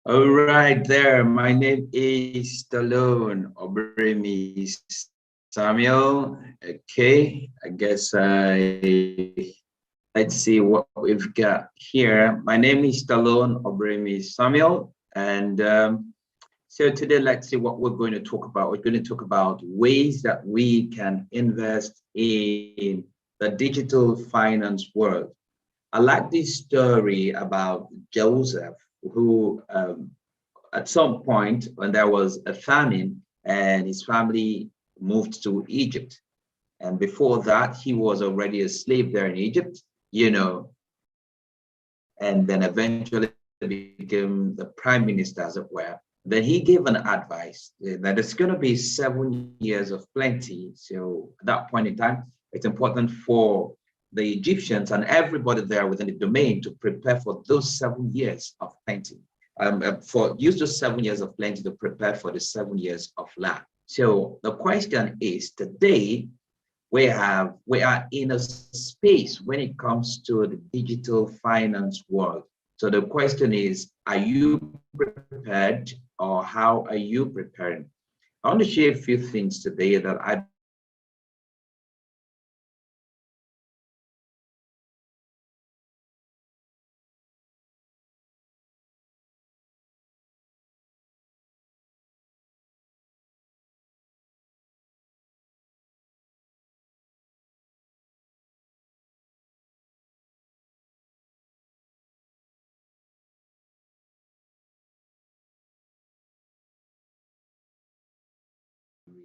All right, there. My name is Stallone Obremi Samuel. Okay, I guess let's see what we've got here. My name is Stallone Obremi Samuel, and so today let's see what we're going to talk about. We're going to talk about ways that we can invest in the digital finance world. I like this story about Joseph, who at some point when there was a famine and his family moved to Egypt. And before that, he was already a slave there in Egypt, you know, and then eventually became the prime minister, as it were. Then he gave an advice that it's going to be 7 years of plenty. So at that point in time, it's important for the Egyptians and everybody there within the domain to prepare for those 7 years of plenty. For use those 7 years of plenty to prepare for the 7 years of lack. So the question is today, we are in a space when it comes to the digital finance world. So the question is, are you prepared or how are you preparing? I want to share a few things today that I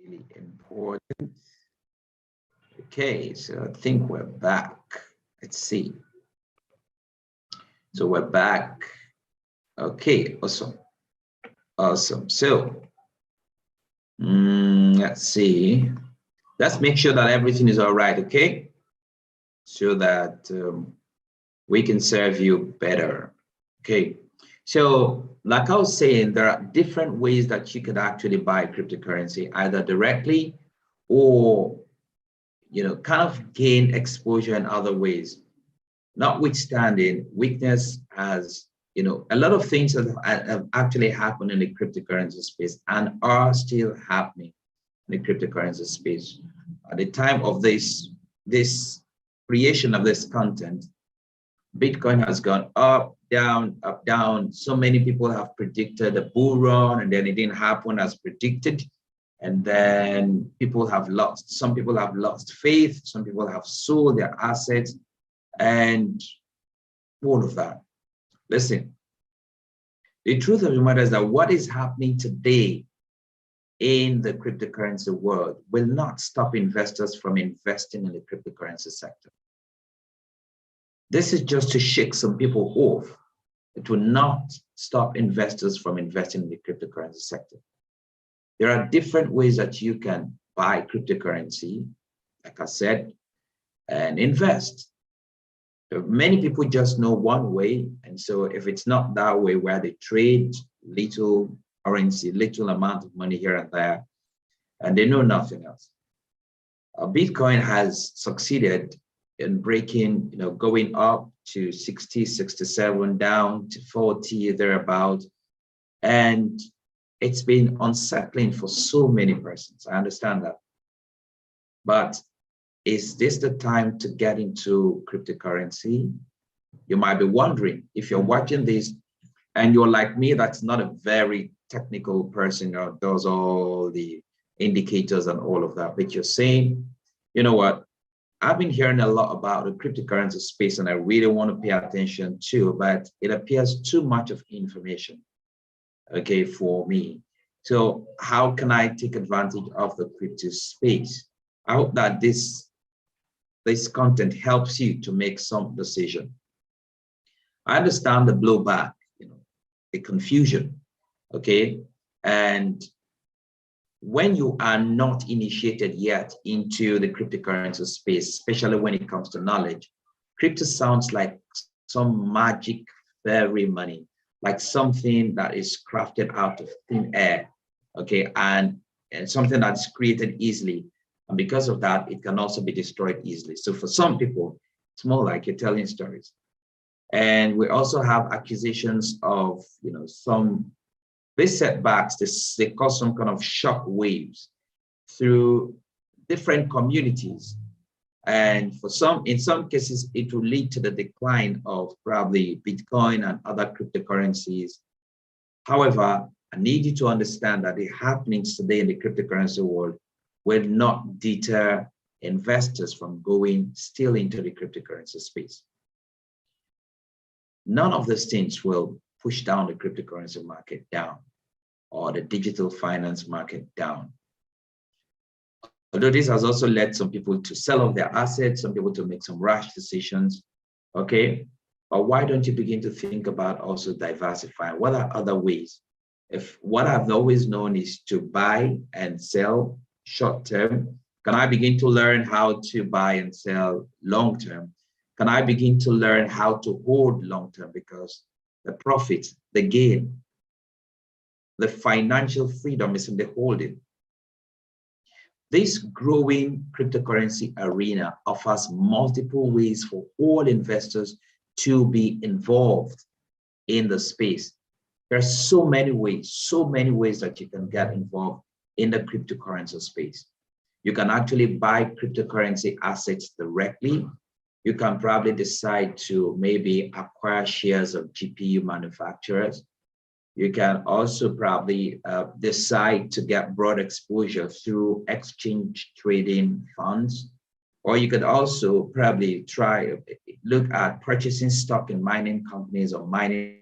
really important. Okay, so I think we're back. Let's see. So we're back. Okay, awesome. Awesome. So let's see. Let's make sure that everything is all right, okay? So that we can serve you better. Okay. So like I was saying, there are different ways that you could actually buy cryptocurrency, either directly or, kind of gain exposure in other ways. Notwithstanding, weakness has, a lot of things have actually happened in the cryptocurrency space and are still happening in the cryptocurrency space. At the time of this creation of this content, Bitcoin has gone up, down, up, down. So many people have predicted a bull run, and then it didn't happen as predicted. And then some people have lost faith, some people have sold their assets, and all of that. Listen, the truth of the matter is that what is happening today in the cryptocurrency world will not stop investors from investing in the cryptocurrency sector. This is just to shake some people off. It will not stop investors from investing in the cryptocurrency sector. There are different ways that you can buy cryptocurrency, like I said, and invest. Many people just know one way. And so if it's not that way where they trade little currency, little amount of money here and there, and they know nothing else. Bitcoin has succeeded in breaking, going up to 60, 67, down to 40, thereabout. And it's been unsettling for so many persons. I understand that. But is this the time to get into cryptocurrency? You might be wondering if you're watching this and you're like me, that's not a very technical person or does all the indicators and all of that, but you're saying, you know what? I've been hearing a lot about the cryptocurrency space and I really want to pay attention to, but it appears too much of information, okay, for me. So how can I take advantage of the crypto space? I hope that this content helps you to make some decision. I understand the blowback, the confusion, okay? And when you are not initiated yet into the cryptocurrency space, especially when it comes to knowledge, crypto sounds like some magic fairy money, like something that is crafted out of thin air, okay, and something that's created easily. And because of that, it can also be destroyed easily. So for some people, it's more like you're telling stories. And we also have accusations of, some these setbacks. They cause some kind of shock waves through different communities. And in some cases, it will lead to the decline of probably Bitcoin and other cryptocurrencies. However, I need you to understand that the happenings today in the cryptocurrency world will not deter investors from going still into the cryptocurrency space. None of these things will push down the cryptocurrency market down or the digital finance market down. Although this has also led some people to sell off their assets, some people to make some rash decisions, okay? But why don't you begin to think about also diversifying? What are other ways? If what I've always known is to buy and sell short term, can I begin to learn how to buy and sell long term? Can I begin to learn how to hold long term? Because the profit, the gain, the financial freedom is in the holding. This growing cryptocurrency arena offers multiple ways for all investors to be involved in the space. There are so many ways that you can get involved in the cryptocurrency space. You can actually buy cryptocurrency assets directly. You can probably decide to maybe acquire shares of GPU manufacturers. You can also probably decide to get broad exposure through exchange trading funds, or you could also probably look at purchasing stock in mining companies or mining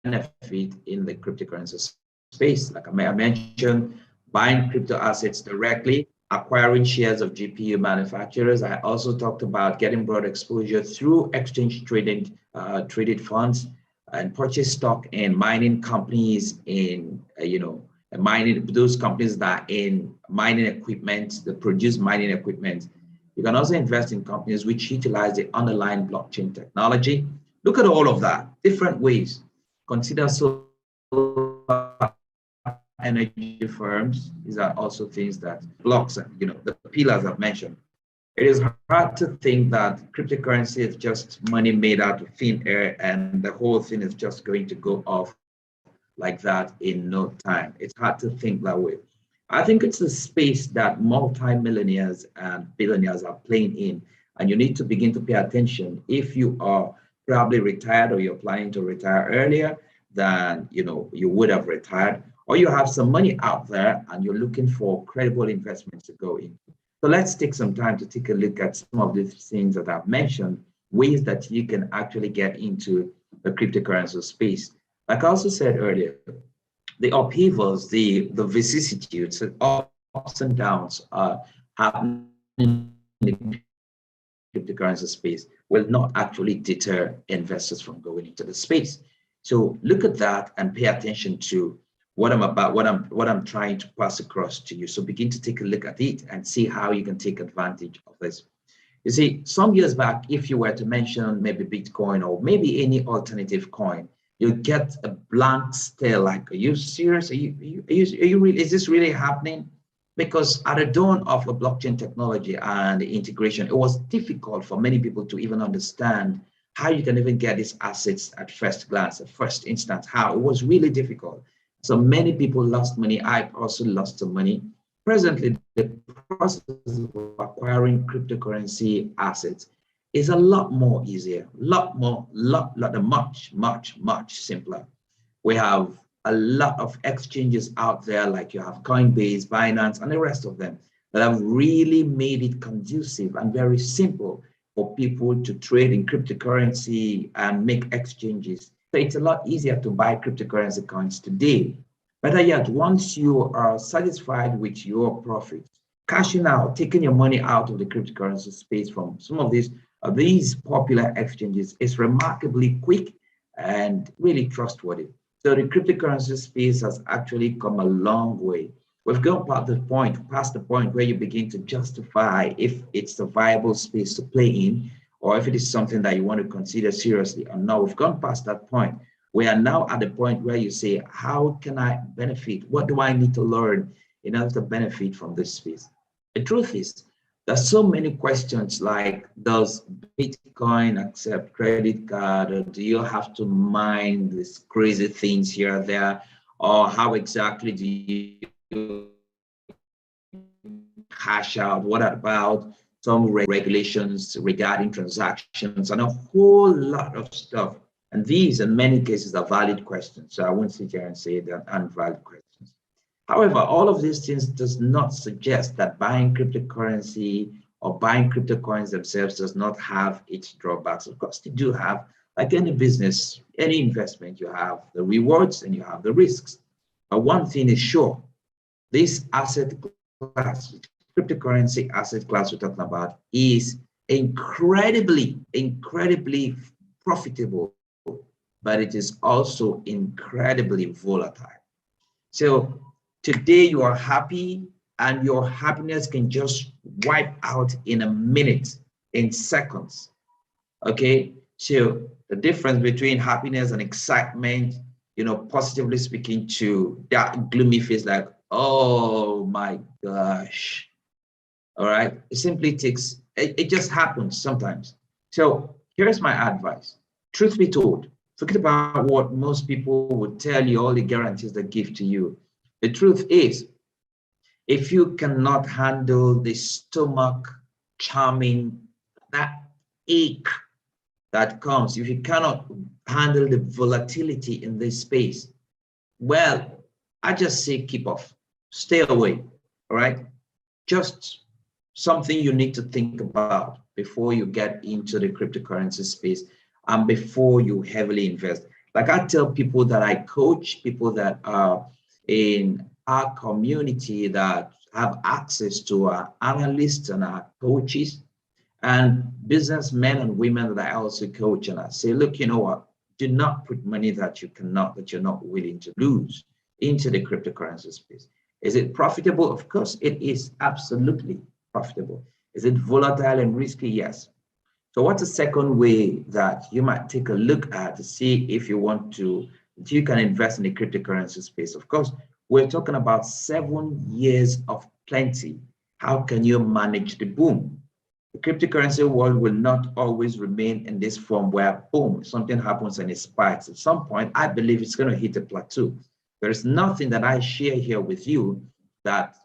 benefit in the cryptocurrency space. Like I mentioned, buying crypto assets directly, acquiring shares of GPU manufacturers. I also talked about getting broad exposure through exchange traded funds and purchase stock in mining companies in, mining, those companies that are in mining equipment, that produce mining equipment. You can also invest in companies which utilize the underlying blockchain technology. Look at all of that, different ways. Consider solar energy firms. These are also things that blocks, the pillars I've mentioned. It is hard to think that cryptocurrency is just money made out of thin air and the whole thing is just going to go off like that in no time. It's hard to think that way. I think it's a space that multi-millionaires and billionaires are playing in, and you need to begin to pay attention. If you are probably retired or you're planning to retire earlier than you would have retired, or you have some money out there and you're looking for credible investments to go in. So let's take some time to take a look at some of these things that I've mentioned, ways that you can actually get into the cryptocurrency space. Like I also said earlier, the upheavals, the vicissitudes, the ups and downs are happening in the cryptocurrency space will not actually deter investors from going into the space. So look at that and pay attention to what I'm trying to pass across to you. So begin to take a look at it and see how you can take advantage of this. You see, some years back, if you were to mention maybe Bitcoin or maybe any alternative coin, you get a blank stare like, are you serious? Are you really, is this really happening? Because at the dawn of a blockchain technology and the integration, it was difficult for many people to even understand how you can even get these assets at first glance, at first instance, how it was really difficult. So many people lost money. I also lost some money. Presently, the process of acquiring cryptocurrency assets is a lot more easier, much simpler. We have a lot of exchanges out there, like you have Coinbase, Binance, and the rest of them, that have really made it conducive and very simple for people to trade in cryptocurrency and make exchanges. So it's a lot easier to buy cryptocurrency coins today. Better yet, once you are satisfied with your profits, cashing out, taking your money out of the cryptocurrency space from some of these popular exchanges is remarkably quick and really trustworthy. So the cryptocurrency space has actually come a long way. We've gone past the point where you begin to justify if it's a viable space to play in, or if it is something that you want to consider seriously or not. We've gone past that point. We are now at the point where you say, how can I benefit? What do I need to learn in order to benefit from this space? The truth is, there's so many questions like, does Bitcoin accept credit card? Or do you have to mine these crazy things here or there? Or how exactly do you hash out? What about some regulations regarding transactions and a whole lot of stuff? And these, in many cases, are valid questions. So I won't sit here and say they're invalid questions. However, all of these things does not suggest that buying cryptocurrency or buying crypto coins themselves does not have its drawbacks. Of course, they do have, like any business, any investment, you have the rewards and you have the risks. But one thing is sure, this asset class, cryptocurrency asset class we're talking about, is incredibly profitable, but it is also incredibly volatile. So today you are happy and your happiness can just wipe out in a minute, in seconds. Okay, so the difference between happiness and excitement, positively speaking, to that gloomy face like, oh my gosh. All right, it simply takes, it just happens sometimes. So here's my advice. Truth be told, forget about what most people would tell you, all the guarantees they give to you. The truth is, if you cannot handle the stomach charming, that ache that comes, if you cannot handle the volatility in this space, well, I just say keep off, stay away, all right? Just something you need to think about before you get into the cryptocurrency space and before you heavily invest. Like I tell people that I coach, people that are in our community that have access to our analysts and our coaches and businessmen and women that I also coach, and I say, look, you know what? Do not put money that you're not willing to lose into the cryptocurrency space. Is it profitable? Of course, it is absolutely profitable. Is it volatile and risky? Yes. So what's the second way that you might take a look at to see if you can invest in the cryptocurrency space? Of course, we're talking about 7 years of plenty. How can you manage the boom? The cryptocurrency world will not always remain in this form where, boom, something happens and it spikes. At some point, I believe it's going to hit a plateau. There is nothing that I share here with you that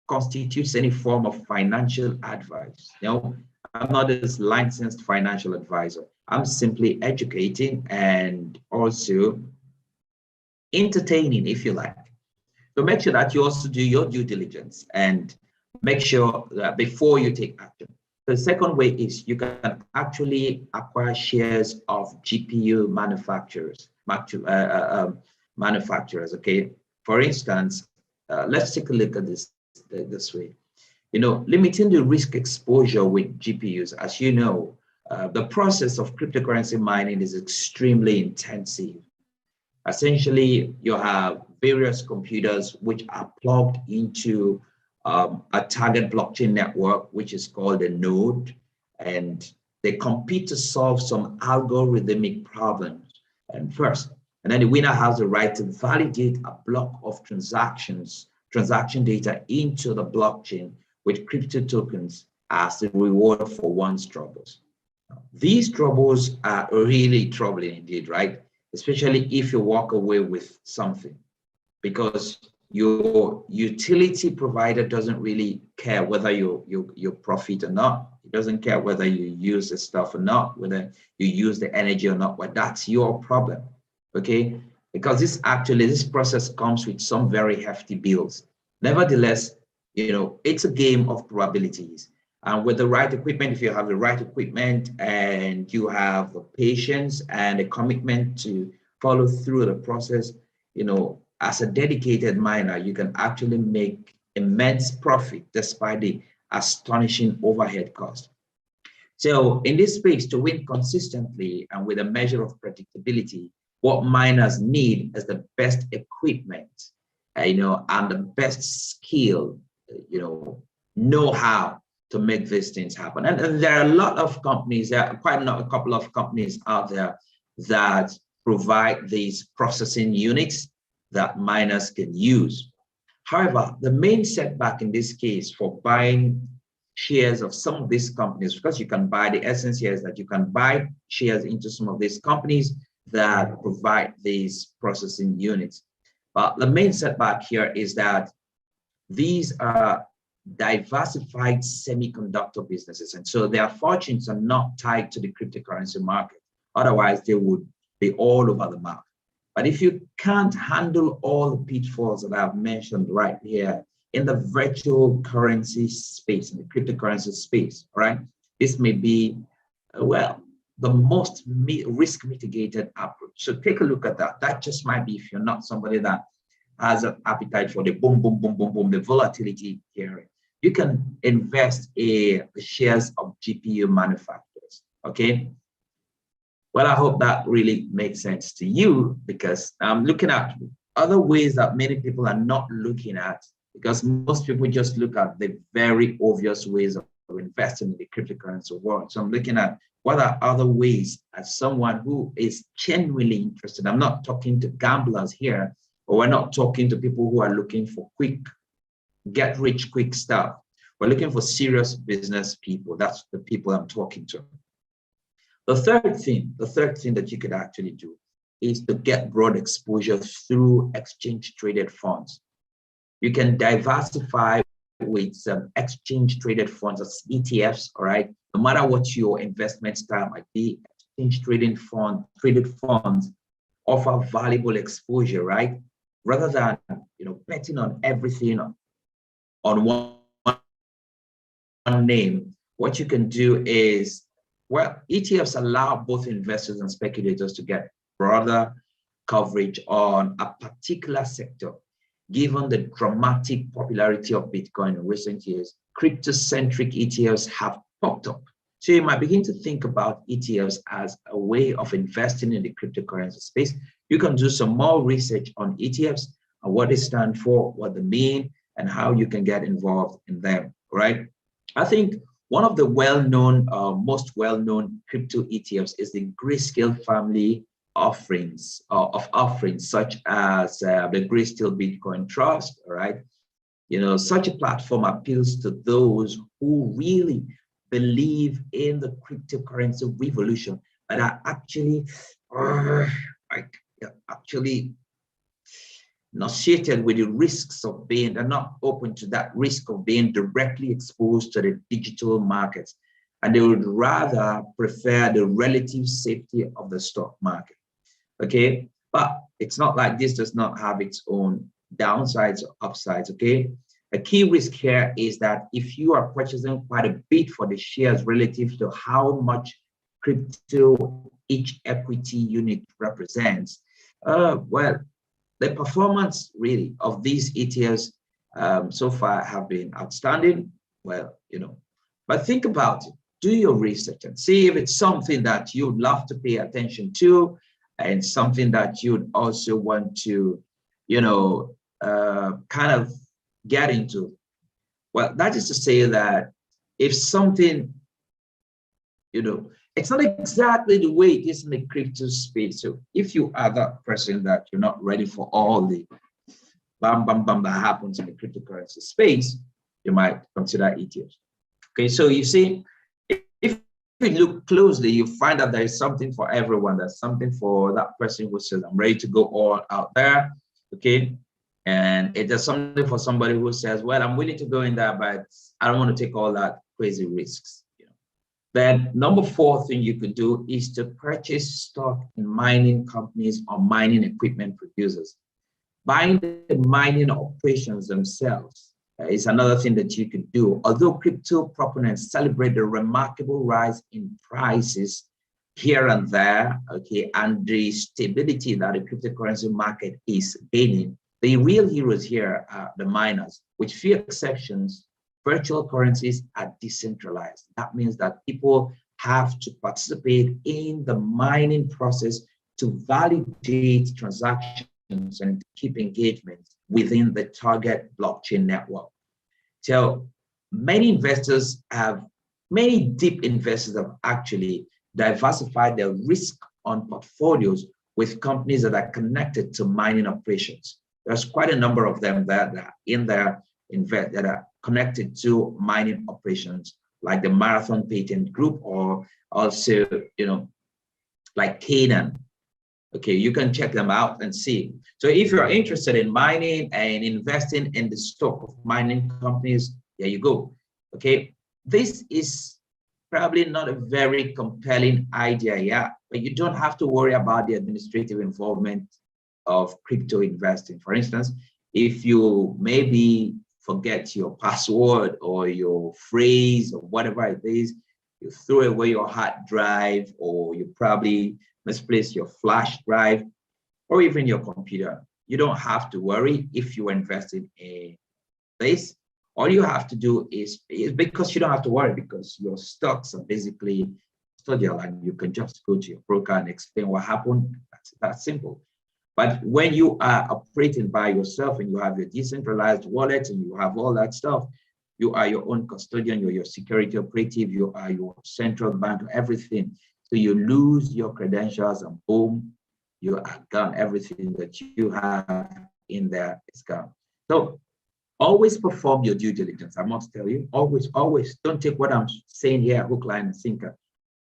constitutes any form of financial advice. I'm not a licensed financial advisor. I'm simply educating and also entertaining, if you like. So make sure that you also do your due diligence and make sure that before you take action. The second way is you can actually acquire shares of GPU manufacturers. Okay. For instance, let's take a look at this way. Limiting the risk exposure with GPUs. As you know, the process of cryptocurrency mining is extremely intensive. Essentially, you have various computers which are plugged into a target blockchain network, which is called a node, and they compete to solve some algorithmic problems. And then the winner has the right to validate a block of transaction data into the blockchain with crypto tokens as the reward for one's troubles. These troubles are really troubling indeed, right? Especially if you walk away with something, because your utility provider doesn't really care whether you profit or not. It doesn't care whether you use the stuff or not, whether you use the energy or not. Well, that's your problem, okay? Because this process comes with some very hefty bills. Nevertheless, it's a game of probabilities. And with the right equipment, if you have the right equipment and you have the patience and the commitment to follow through the process, as a dedicated miner, you can actually make immense profit despite the astonishing overhead cost. So in this space, to win consistently and with a measure of predictability, what miners need is the best equipment, and the best skill, know-how to make these things happen. And there are a lot of companies, there are quite a couple of companies out there that provide these processing units that miners can use. However, the main setback in this case for buying shares of some of these companies, because you can buy, the essence here is that you can buy shares into some of these companies that provide these processing units. But the main setback here is that these are diversified semiconductor businesses. And so their fortunes are not tied to the cryptocurrency market. Otherwise, they would be all over the map. But if you can't handle all the pitfalls that I've mentioned right here in the virtual currency space, in the cryptocurrency space, right, this may be, the most risk mitigated approach. So take a look at that. That just might be, if you're not somebody that has an appetite for the boom, boom, boom, boom, boom, the volatility here, you can invest in the shares of GPU manufacturers, okay? Well, I hope that really makes sense to you, because I'm looking at other ways that many people are not looking at, because most people just look at the very obvious ways of investing in the cryptocurrency world. So I'm looking at what are other ways, as someone who is genuinely interested. I'm not talking to gamblers here, or we're not talking to people who are looking for quick, get rich quick stuff. We're looking for serious business people. That's the people I'm talking to. The third thing that you could actually do is to get broad exposure through exchange traded funds. You can diversify with some exchange traded funds, as ETFs, all right? No matter what your investment style might be, exchange traded funds offer valuable exposure, right? Rather than betting on everything on one name, what you can do is, ETFs allow both investors and speculators to get broader coverage on a particular sector. Given the dramatic popularity of Bitcoin in recent years, crypto-centric ETFs have popped up. So you might begin to think about ETFs as a way of investing in the cryptocurrency space. You can do some more research on ETFs and what they stand for, what they mean, and how you can get involved in them, right? I think one of the most well-known crypto ETFs is the Grayscale family offerings, such as the Grayscale Bitcoin Trust, all right? Such a platform appeals to those who really believe in the cryptocurrency revolution, but are actually nauseated with the risks of being, they're not open to that risk of being directly exposed to the digital markets. And they would rather prefer the relative safety of the stock market. Okay, but it's not like this does not have its own downsides or upsides. Okay, a key risk here is that if you are purchasing quite a bit for the shares relative to how much crypto each equity unit represents, the performance really of these ETFs so far have been outstanding. But think about it. Do your research and see if it's something that you'd love to pay attention to, and something that you'd also want to, kind of get into. Well, that is to say that if something, it's not exactly the way it is in the crypto space. So if you are that person that you're not ready for all the bam, bam, bam that happens in the cryptocurrency space, you might consider ETFs. Okay, so you see, if you look closely, you find that there is something for everyone. There's something for that person who says, I'm ready to go all out there, okay? And it is something for somebody who says, well, I'm willing to go in there, but I don't want to take all that crazy risks. Then number 4 thing you could do is to purchase stock in mining companies or mining equipment producers. Buying the mining operations themselves is another thing that you could do. Although crypto proponents celebrate the remarkable rise in prices here and there, okay, and the stability that the cryptocurrency market is gaining, the real heroes here are the miners. With few exceptions, virtual currencies are decentralized. That means that people have to participate in the mining process to validate transactions and keep engagement within the target blockchain network. So many deep investors have actually diversified their risk on portfolios with companies that are connected to mining operations. There's quite a number of them that are in there that are connected to mining operations, like the Marathon Patent Group, or also, like Canaan. Okay, you can check them out and see. So if you're interested in mining and investing in the stock of mining companies, there you go. Okay, this is probably not a very compelling idea yet, but you don't have to worry about the administrative involvement of crypto investing. For instance, if you maybe forget your password or your phrase or whatever it is, you throw away your hard drive, or you probably misplace your flash drive, or even your computer. You don't have to worry if you invested in this. All you have to do is because you don't have to worry, because your stocks are basically custodial and you can just go to your broker and explain what happened. That's simple. But when you are operating by yourself and you have your decentralized wallet and you have all that stuff, you are your own custodian, you're your security operative, you are your central bank, everything. So you lose your credentials and boom, you are gone. Everything that you have in there is gone. So always perform your due diligence. I must tell you, always don't take what I'm saying here hook, line, and sinker.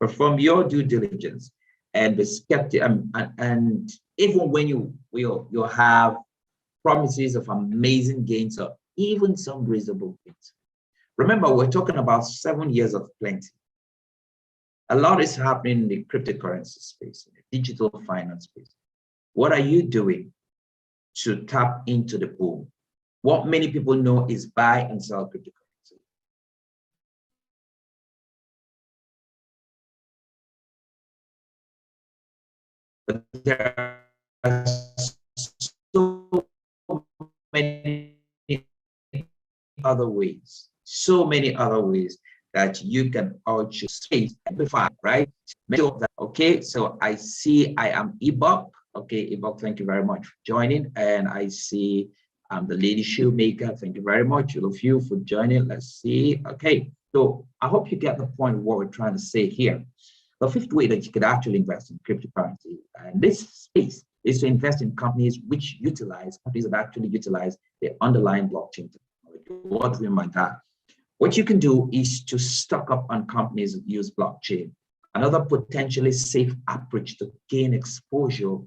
Perform your due diligence and be skeptical. And even when you have promises of amazing gains or even some reasonable gains. Remember, we're talking about 7 years of plenty. A lot is happening in the cryptocurrency space, in the digital finance space. What are you doing to tap into the boom? What many people know is buy and sell cryptocurrency. But there are so many other ways, that you can also space amplify, right? Okay, so I see I am Ebok. Okay, Ebok, thank you very much for joining. And I see the Lady Shoemaker. Thank you very much, all of you, for joining. Let's see. Okay, so I hope you get the point of what we're trying to say here. The fifth way that you could actually invest in cryptocurrency, and this space, is to invest in companies that actually utilize the underlying blockchain technology. What do we mean by that? What you can do is to stock up on companies that use blockchain. Another potentially safe approach to gain exposure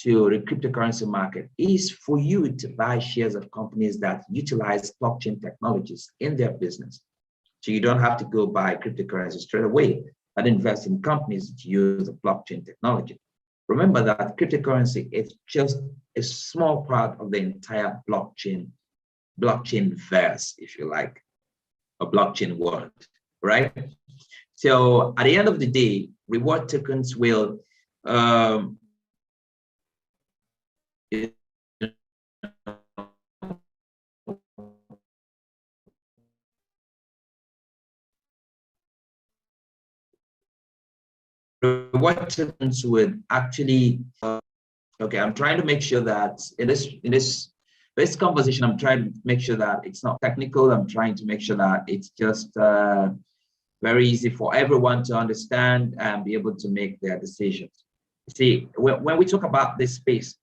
to the cryptocurrency market is for you to buy shares of companies that utilize blockchain technologies in their business. So you don't have to go buy cryptocurrency straight away, but invest in companies that use the blockchain technology. Remember that cryptocurrency is just a small part of the entire blockchain verse, if you like, a blockchain world, right? So at the end of the day, reward tokens will reward tokens would actually okay, I'm trying to make sure that in this conversation, I'm trying to make sure that it's not technical. I'm trying to make sure that it's just very easy for everyone to understand and be able to make their decisions. See, when we talk about this space,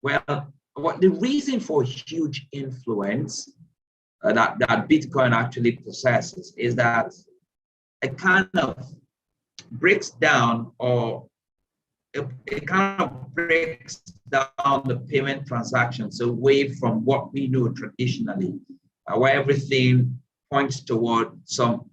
well, what the reason for huge influence that Bitcoin actually possesses is that it kind of breaks down or it kind of breaks down the payment transactions away from what we know traditionally, where everything points toward some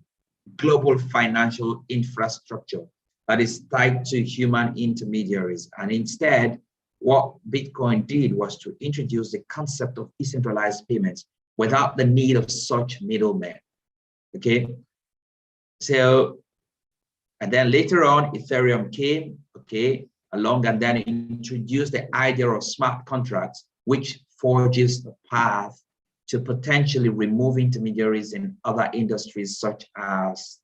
global financial infrastructure that is tied to human intermediaries. And instead, what Bitcoin did was to introduce the concept of decentralized payments without the need of such middlemen. Okay. So, and then later on, Ethereum came, okay, along and then introduced the idea of smart contracts, which forges the path to potentially remove intermediaries in other industries such as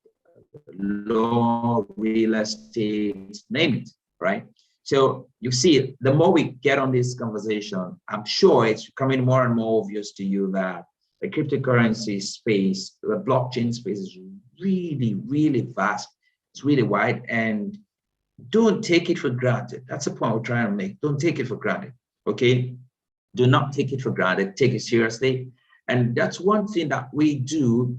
law, real estate, name it, right? So you see, the more we get on this conversation, I'm sure it's becoming more and more obvious to you that the cryptocurrency space, the blockchain space is really, really vast. It's really wide, and don't take it for granted. That's the point we're trying to make. Don't take it for granted, okay? Do not take it for granted. Take it seriously. And that's one thing that we do,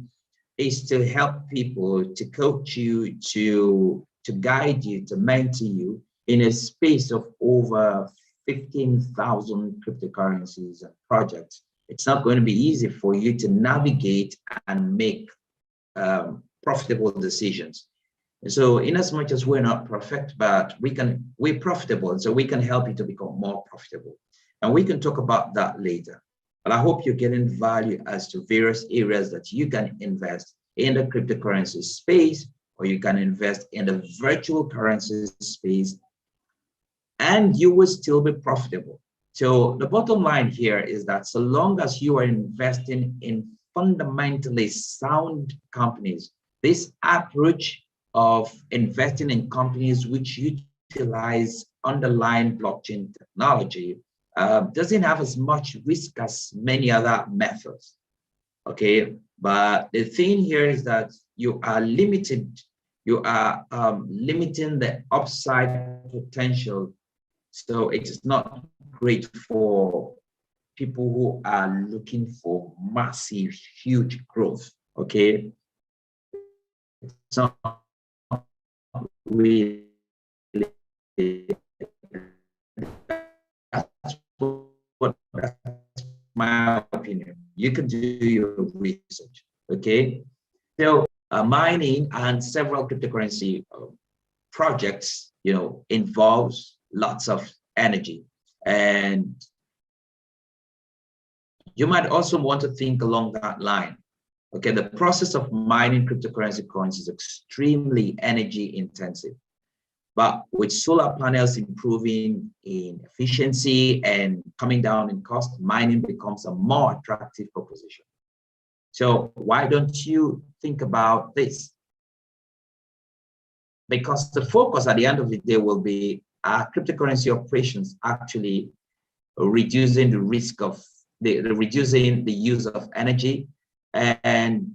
is to help people, to coach you, to guide you, to mentor you in a space of over 15,000 cryptocurrencies and projects. It's not going to be easy for you to navigate and make profitable decisions. So in as much as we're not perfect, but we're profitable, and so we can help you to become more profitable. And we can talk about that later. But I hope you're getting value as to various areas that you can invest in the cryptocurrency space, or you can invest in the virtual currency space, and you will still be profitable. So the bottom line here is that so long as you are investing in fundamentally sound companies, this approach of investing in companies which utilize underlying blockchain technology doesn't have as much risk as many other methods, okay? But the thing here is that you are limited, you are limiting the upside potential. So it is not great for people who are looking for massive, huge growth, okay? It's not really, that's my opinion. You can do your research, okay? So mining and several cryptocurrency projects, involves lots of energy. And you might also want to think along that line. Okay, the process of mining cryptocurrency coins is extremely energy intensive. But with solar panels improving in efficiency and coming down in cost, mining becomes a more attractive proposition. So why don't you think about this? Because the focus at the end of the day will be, are cryptocurrency operations actually reducing the risk of reducing the use of energy? And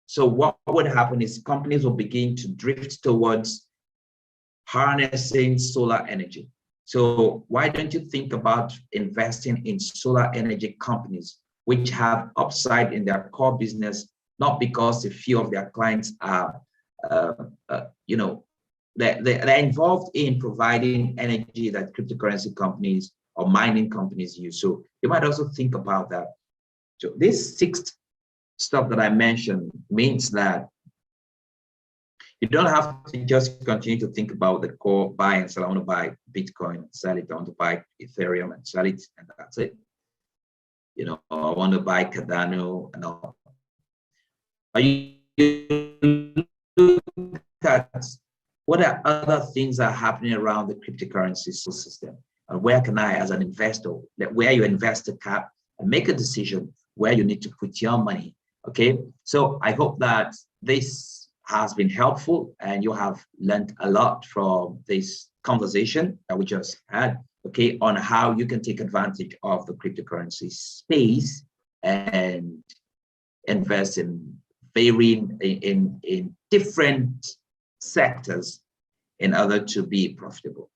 so what would happen is companies will begin to drift towards harnessing solar energy. So why don't you think about investing in solar energy companies which have upside in their core business, not because a few of their clients are, they're involved in providing energy that cryptocurrency companies or mining companies use. So you might also think about that. So this sixth stuff that I mentioned means that you don't have to just continue to think about the core buy and sell. I want to buy Bitcoin, sell it. I want to buy Ethereum and sell it, and that's it. I want to buy Cardano and all. But you look at what are other things that are happening around the cryptocurrency system, and where can I, as an investor, where you invest the cap and make a decision where you need to put your money. Okay, so I hope that this has been helpful and you have learned a lot from this conversation that we just had, okay, on how you can take advantage of the cryptocurrency space and invest in varying in different sectors in order to be profitable.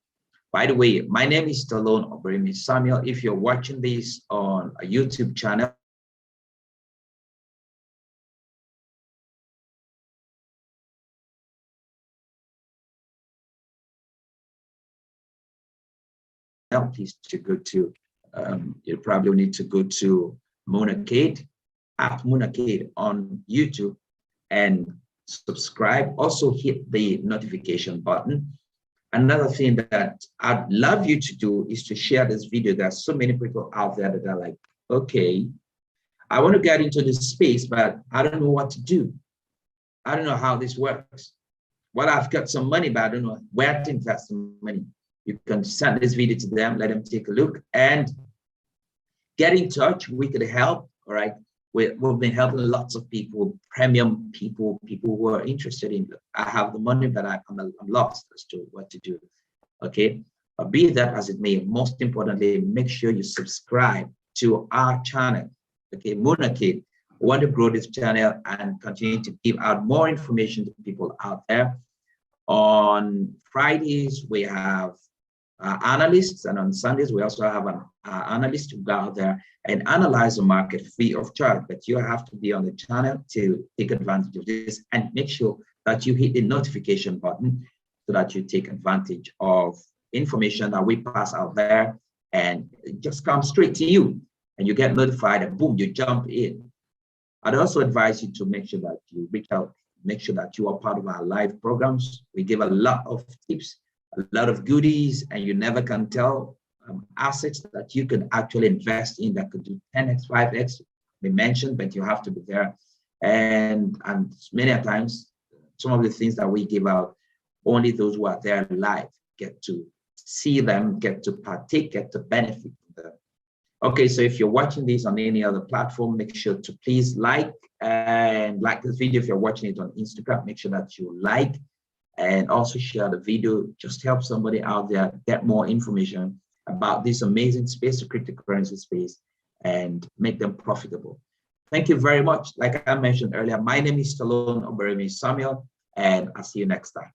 By the way, my name is Stallone Oberimi Samuel. If you're watching this on a YouTube channel, Instagram, please to go to, you probably need to go to MoonAcade, at MoonAcade on YouTube, and subscribe. Also hit the notification button. Another thing that I'd love you to do is to share this video. There's so many people out there that are like, okay, I want to get into this space, but I don't know what to do. I don't know how this works. Well, I've got some money, but I don't know where to invest the money. You can send this video to them, let them take a look, and get in touch. We could help, all right? We've been helping lots of people, premium people, people who are interested in, I have the money, but I'm lost as to what to do, okay? Be that as it may, most importantly, make sure you subscribe to our channel, okay? MoonAcade. We want to grow this channel and continue to give out more information to people out there. On Fridays, we have analysts, and on Sundays, we also have an analyst who go out there and analyze the market free of charge. But you have to be on the channel to take advantage of this, and make sure that you hit the notification button so that you take advantage of information that we pass out there, and it just comes straight to you, and you get notified, and boom, you jump in. I'd also advise you to make sure that you reach out, make sure that you are part of our live programs. We give a lot of tips, a lot of goodies, and you never can tell assets that you could actually invest in that could do 10x, 5x, we mentioned, but you have to be there. And many times, some of the things that we give out, only those who are there live get to see them, get to partake, get to benefit from them. Okay, so if you're watching this on any other platform, make sure to please like this video. If you're watching it on Instagram, make sure that you like and also share the video. Just help somebody out there get more information about this amazing space, the cryptocurrency space, and make them profitable. Thank you very much. Like I mentioned earlier, my name is Stallone Oberemi Samuel, and I'll see you next time.